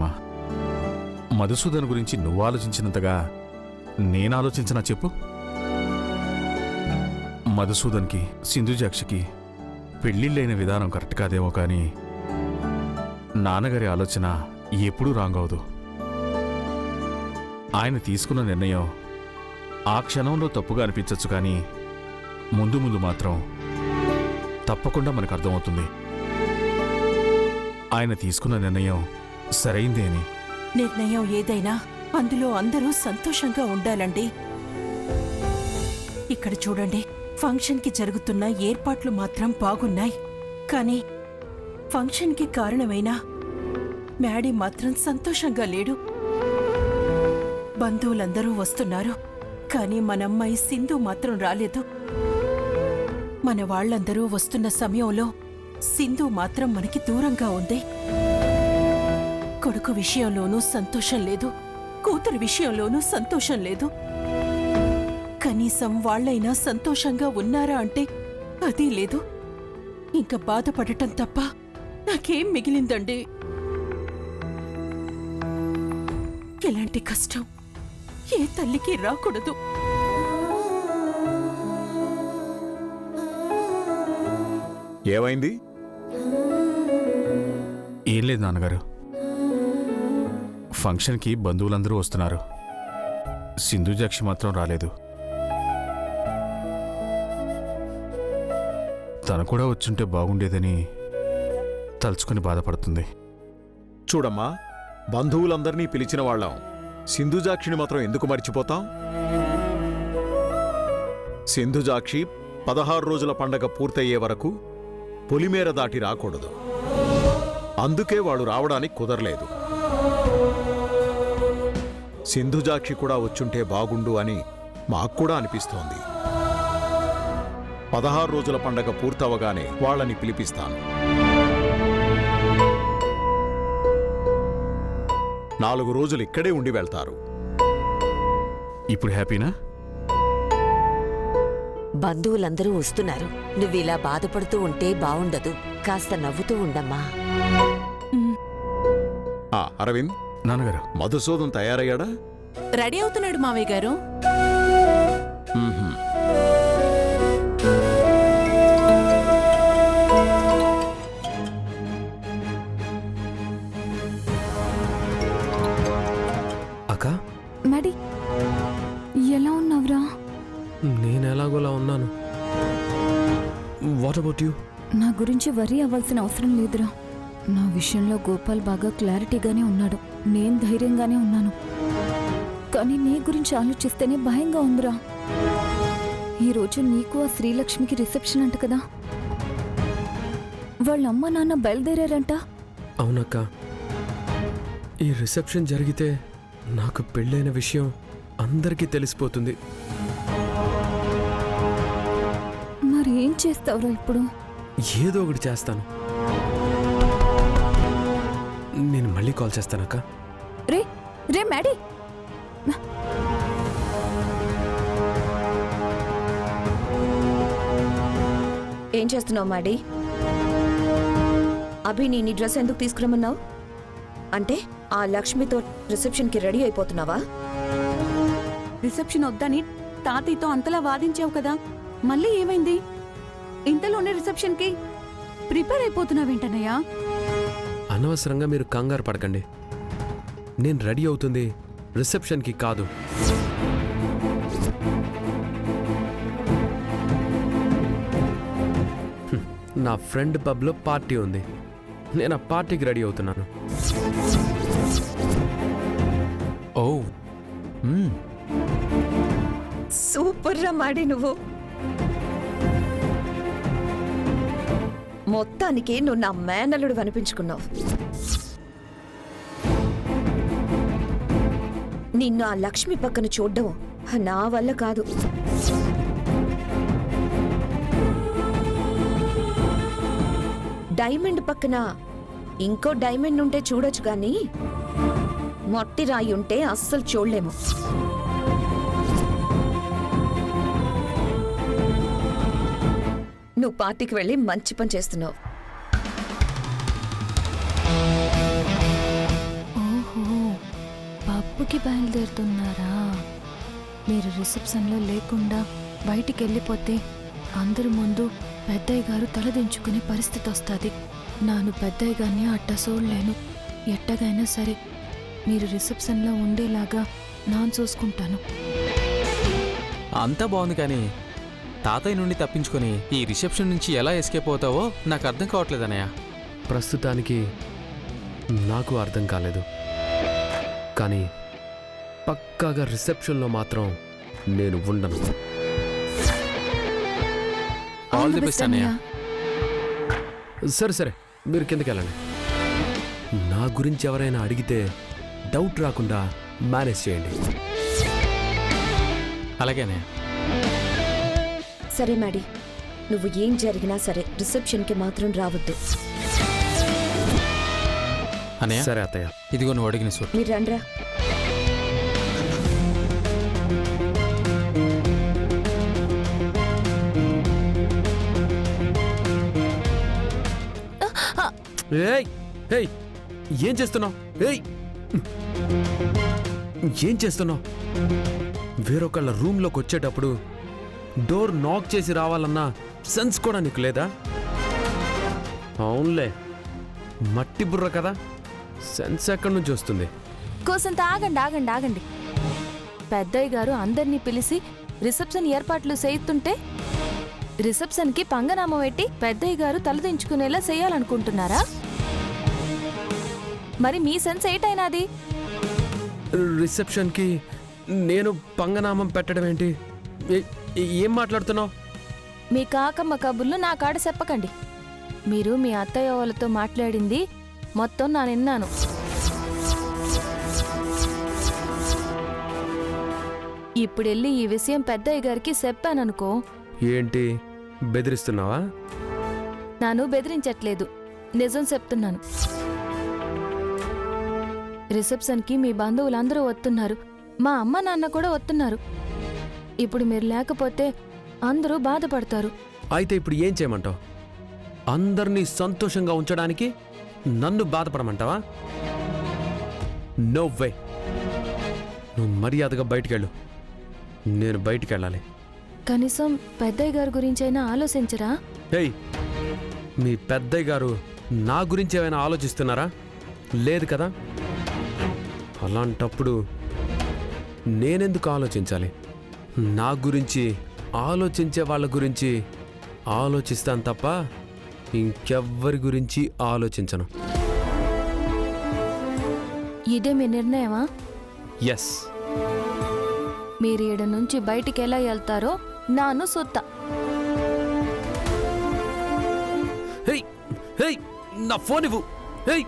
మహిమ. మధుసూదన్ గురించి నువ్వు ఆలోచించినంతగా నేను ఆలోచించనా చెప్పు? మధుసూదన్కి సింధుజాక్షికి పెళ్ళిళ్ళైన విధానం కరెక్ట్ కాదేమో కానీ నాన్నగారి ఆలోచన ఎప్పుడూ రాంగ్ అవదు. ఆయన తీసుకున్న నిర్ణయం ఆ క్షణంలో తప్పుగా అనిపించచ్చు, కానీ ముందు ముందు మాత్రం తప్పకుండా మనకు అర్థమవుతుంది ఆయన తీసుకున్న నిర్ణయం సరైందే అని. నిర్ణయం ఏదైనా అందులో అందరూ సంతోషంగా ఉండాలండి. ఇక్కడ చూడండి, ఫంక్షన్కి జరుగుతున్న ఏర్పాట్లు మాత్రం బాగున్నాయి, కానీ ఫంక్షన్కి కారణమైన మ్యాడీ మాత్రం సంతోషంగా లేడు. బంధువులందరూ వస్తున్నారు, కానీ మనమ్మాయి సింధు మాత్రం రాలేదు. మన వాళ్లందరూ వస్తున్న సమయంలో సింధు మాత్రం మనకి దూరంగా ఉంది. కొడుకు విషయంలోనూ సంతోషం లేదు, కూతురు విషయంలోనూ సంతోషం లేదు. కనీసం వాళ్లైనా సంతోషంగా ఉన్నారా అంటే అదీ లేదు. ఇంకా బాధపడటం తప్ప నాకేం మిగిలిందండి. ఇలాంటి కష్టం ఏ తల్లికి రాకూడదు. ఏమైంది? ఏం లేదు నాన్నగారు, ఫంక్షన్కి బంధువులందరూ వస్తున్నారు, సింధుజాక్షి మాత్రం రాలేదు. తను కూడా వచ్చుంటే బాగుండేదని తలుచుకుని బాధపడుతుంది. చూడమ్మా, బంధువులందరినీ పిలిచిన వాళ్ళం సింధుజాక్షిని మాత్రం ఎందుకు మర్చిపోతాం? సింధుజాక్షి 16 రోజుల పండగ పూర్తయ్యే వరకు పొలిమేర దాటి రాకూడదు. అందుకే వాడు రావడానికి కుదరలేదు. సింధుజాక్షి కూడా వచ్చుంటే బాగుండు అని మాక్కూడా అనిపిస్తోంది. 16 రోజుల పండగ పూర్తవగానే వాళ్ళని పిలిపిస్తాను. 4 రోజులు ఇక్కడే ఉండి వెళ్తారు. ఇప్పుడు హ్యాపీనా? బంధువులందరూ వస్తున్నారు, నువ్విలా బాధపడుతూ ఉంటే బావుండదు. కాస్త నవ్వుతూ ఉండమ్మా. అరవింద్, నాన్నగారు, మధుసూదన్ తయారయ్యాడా? రెడీ అవుతున్నాడు మావయ్య గారు. అక్క, మ్యాడీ ఎలా ఉన్నావురా? నేనెలాగోలా ఉన్నాను. What about you? నా గురించి వరీ అవ్వాల్సిన అవసరం లేదురా. నా విషయంలో గోపాల్ బాగా క్లారిటీగానే ఉన్నాడు, నేను ధైర్యంగానే ఉన్నాను. కానీ నీ గురించి ఆలోచిస్తేనే భయంగా ఉందిరా. ఈరోజు నీకు ఆ శ్రీలక్ష్మికి రిసెప్షన్ అంట కదా, వాళ్ళ అమ్మ నాన్న బయలుదేరారంట. అవునక్క, ఈ రిసెప్షన్ జరిగితే నాకు పెళ్ళైన విషయం అందరికీ తెలిసిపోతుంది. మరి ఏం చేస్తావురా ఇప్పుడు? ఏదో ఒకటి చేస్తాను. నేను మళ్ళీ కాల్ చేస్తానక్క. రే రే మ్యాడీ, ఏం చేస్తున్నావు మ్యాడీ? అభి నీ డ్రెస్ ఎందుకు తీసుకురమ్మన్నావు? అంటే ఆ లక్ష్మితో రిసెప్షన్కి రెడీ అయిపోతున్నావా? రిసెప్షన్ వద్దని తాతయ్యతో అంతలా వాదించావు కదా, మళ్ళీ ఏమైంది? ఇంతలోనే రిసెప్షన్కి ప్రిపేర్ అయిపోతున్నావేంటన్నయ్యా? అనవసరంగా మీరు కంగారు పడకండి. నేను రెడీ అవుతుంది రిసెప్షన్కి కాదు. నా ఫ్రెండ్ పబ్లో పార్టీ ఉంది, నేను ఆ పార్టీకి రెడీ అవుతున్నాను. ఓ, సూపర్ రా మ్యాడీ నువ్వు. మొత్తానికి నువ్వు నా మేనల్లుడు అనిపించుకున్నావు. నిన్ను ఆ లక్ష్మి పక్కన చూడ్డం నా వల్ల కాదు. డైమండ్ పక్కన ఇంకో డైమండ్ ఉంటే చూడొచ్చు కానీ మట్టి రాయి ఉంటే అస్సలు చూడలేము. నువ్వు పార్టీకి వెళ్ళి మంచి పని చేస్తున్నావు. ఓ ఊరికి బయలుదేరుతున్నారా? మీరు రిసెప్షన్లో లేకుండా బయటికి వెళ్ళిపోతే అందరి ముందు పెద్దయ్య గారు తలదించుకునే పరిస్థితి వస్తుంది. నాను పెద్దయ్య గారిని అట్ట చూడలేను. ఎట్టగైనా సరే మీరు రిసెప్షన్లో ఉండేలాగా నాను చూసుకుంటాను. అంతా బాగుంది, కానీ తాతయ్య నుండి తప్పించుకొని ఈ రిసెప్షన్ నుంచి ఎలా ఎస్కేప్ అవుతావో నాకు అర్థం కావట్లేదన్నయ్య. ప్రస్తుతానికి నాకు అర్థం కాలేదు, కానీ పక్కాగా రిసెప్షన్లో మాత్రం నేను ఉండను. ఆల్ ది బెస్ట్ అన్నయ్య. సరే సరే, మీరు కిందకి వెళ్ళండి. నా గురించి ఎవరైనా అడిగితే డౌట్ రాకుండా మేనేజ్ చేయండి. అలాగే అన్నయ్య. సరే మ్యాడీ, నువ్వు ఏం జరిగినా సరే రిసెప్షన్కి మాత్రం రావద్దు. అన్నయ్య, సరే అత్తయ్య. ఇదిగో నువ్వు అడిగిన సూట్. మీరు రండ్రా. ఏయ్ ఏయ్, ఏం చేస్తున్నావు? ఏయ్, ఏం చేస్తున్నావు? వేరొకళ్ళ రూమ్లోకి వచ్చేటప్పుడు డోర్ నాక్ చేసి రావాలన్నా సెన్స్ కూడా నీకు లేదా? అవునులే, మట్టి బుర్ర కదా, సెన్స్ ఎక్కడి నుంచి వస్తుంది? కోసంత ఆగండి ఆగండి ఆగండి. పెద్దయ్య గారు అందరినీ పిలిచి రిసెప్షన్ ఏర్పాట్లు చేయిస్తుంటే రిసెప్షన్కి పంగనామం పెట్టి పెద్దయ్య గారు తలదించుకునేలా చేయాలనుకుంటున్నారా? మరి మీ సెన్స్ ఏటైనాది? రిసెప్షన్కి నేను పంగనామం పెట్టడం ఏంటి? ఏం మాట్లాడుతున్నావు? మీ కాకమ్మ కబుర్లు నా కాడ చెప్పకండి. మీరు మీ అత్తయ్య వాళ్ళతో మాట్లాడింది మొత్తం నా నిన్నాను. ఇప్పుడెళ్ళి ఈ విషయం పెద్దయ్య గారికి చెప్పాననుకో. ఏంటి, బెదిరిస్తున్నావా? నాను బెదిరించట్లేదు, నిజం చెప్తున్నాను. రిసెప్షన్కి మీ బంధువులందరూ వస్తున్నారు, మా అమ్మ నాన్న కూడా వస్తున్నారు. ఇప్పుడు మీరు లేకపోతే అందరూ బాధపడతారు. అయితే ఇప్పుడు ఏం చేయమంటావు? అందరినీ సంతోషంగా ఉంచడానికి నన్ను బాధపడమంటావా? No way. నువ్వు మర్యాదగా బయటికెళ్ళు. నేను బయటికెళ్ళాలి. కనీసం పెద్దయ్య గారి గురించైనా ఆలోచించరా? ఏయ్, మీ పెద్దయ్య గారు నా గురించి ఏమైనా ఆలోచిస్తున్నారా? లేదు కదా. అలాంటప్పుడు నేనెందుకు ఆలోచించాలి? నా గురించి ఆలోచించే వాళ్ళ గురించి ఆలోచిస్తాను తప్ప ఇంకెవ్వరి గురించి ఆలోచించను. ఇదే మీ నిర్ణయమా? ఎస్. మీరు ఈడ నుంచి బయటికి ఎలా వెళ్తారో నాను సొత్తా. హేయ్ హేయ్, నా ఫోన్ ఇవ్వు. హేయ్.